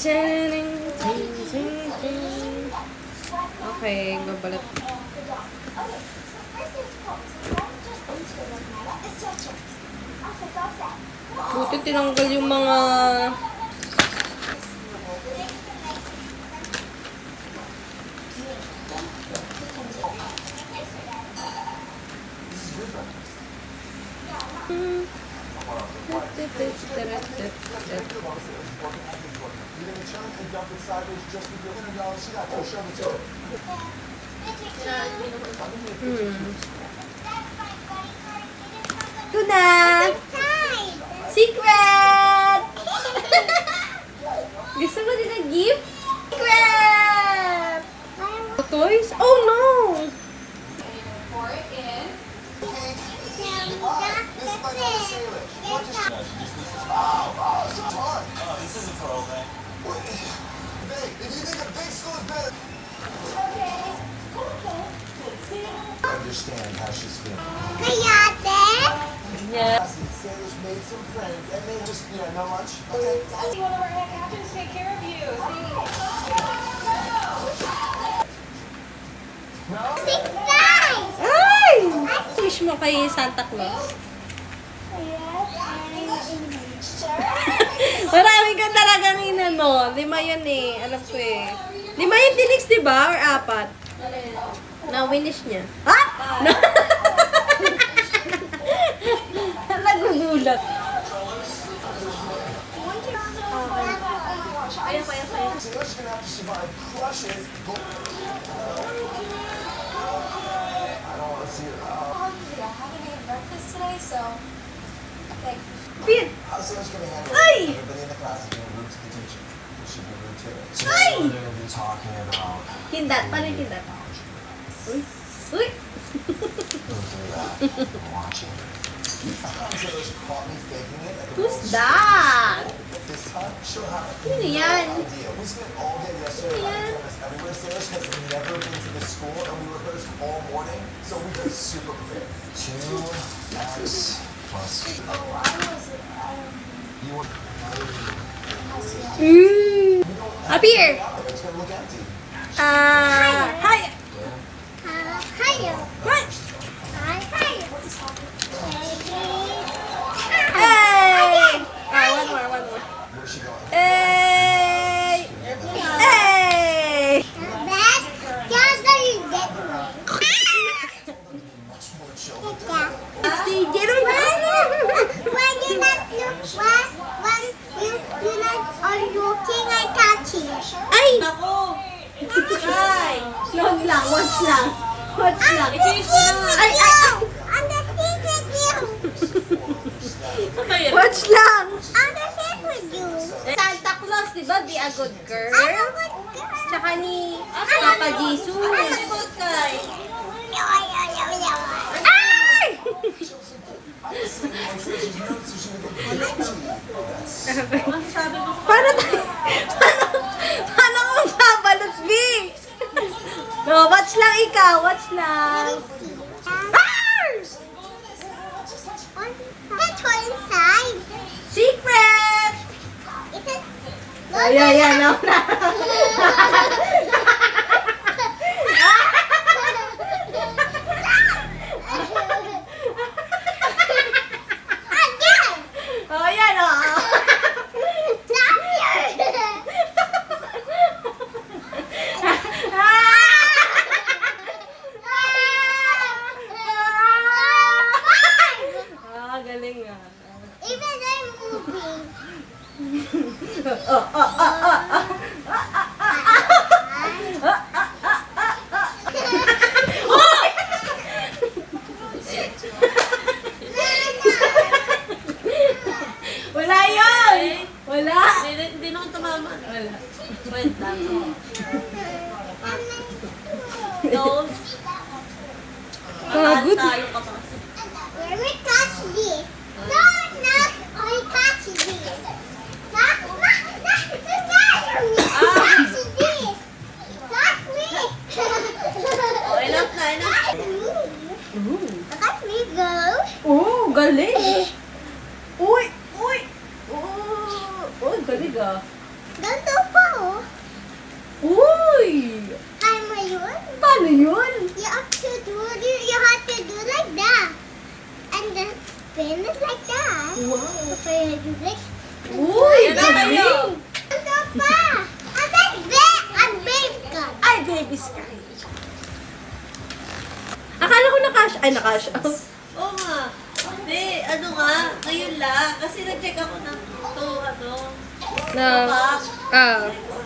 Okay, babalat. Buti tinanggal yung mga... Ito na! Secret! Gusto mo din ang gift? Secret! Toys? Oh no! This isn't for old man. Babe, if you think a big school is better... I understand how she's feeling. Yeah. Sailors made some friends and they just, no lunch? Okay. See, one of our head captains take care of you. See? No? Ay! Wish mo kay Santa Claus. Marami ka talagang inano. 5 yun eh. Alam ko eh. 5 yung tinix, diba? Or 4? Na-winish niya. Ha? Nagugulat. Sailors are gonna have to survive crushes. I don't want to see it. I haven't eaten breakfast today, so like Pin! How sailors gonna handle Ay! it? Everybody in the class is being rude to the teacher. We should be rude too. So Ay! they're gonna be talking about... Kindat. Paano yung kindat? Uy! Uy! Don't do that. I'm watching. Sailors caught me faking it. At the Who's World that? This time, she'll have Sino yan? no idea. We spent all day yesterday Sino yan? running cameras everywhere. Sailors has never been to this school, and we rehearsed all morning, so we are super prepared. 2x plus... You were... Up here! It's gonna look empty. Hi! What? Hey! One more. Where's she going? Hey! Hey! Much more chill. It's DJ Ay! Nako! Ay! Long lang, watch lang. Watch lang. Ay! Watch lang! Santa Claus, di ba? Be a good girl. Tsaka ni Papa Jesus. Ay! Paano tayo? Paano kung babalot, B? No, watch lang ikaw. Watch lang. Secret! Ayan. No. Oh, yan o. Galing ah. Wala yun! Wala! Hindi naman tumama. Wala. Wait lang. Nose. Pagod. Tayo kapasok. Let me touch this. Don't knock. I touch this. Knock. Touch this. Touch me. Oh, enough na, enough. Touch me, go. Oh, galing! Uy! Uy! Oh, galing ah. Ganito pa, oh. Uy! Kaya mo yun? Paano yun? You have to do like that. And then spin it like that. Wow! Before you do this. Uy! Yan na kayo. Ganito pa. And then a babe gun. Ay, baby sky. Akala ko na-cash. Ay, na-cash out. Oo nga. Hindi, ano nga, ngayon lang. Kasi nag-check ako ng ito, ano. Na, Box.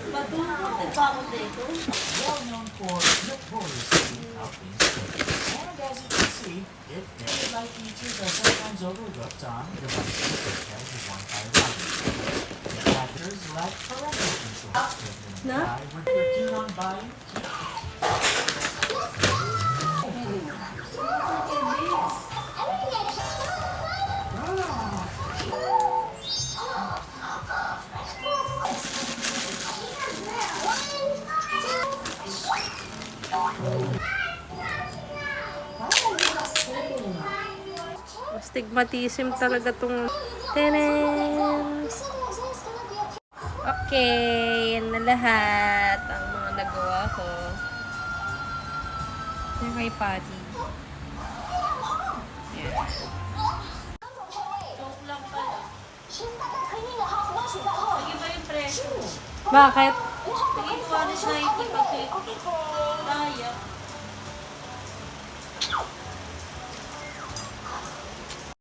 Matulog pa ako dito. Well known for notoriously helping script. And as you can see, it very light features are sometimes overlooked on devices such as the one by one. The factors lack parental control. Na? When you're keen on buying, Stigmatism talaga tong... Tenen! Okay, yan na lahat ang mga nagawa ko. Yan kay Patty. Yan. Joke lang pala. Sige ba yung presyo? Bakit? Sige, 190 pag Kaya.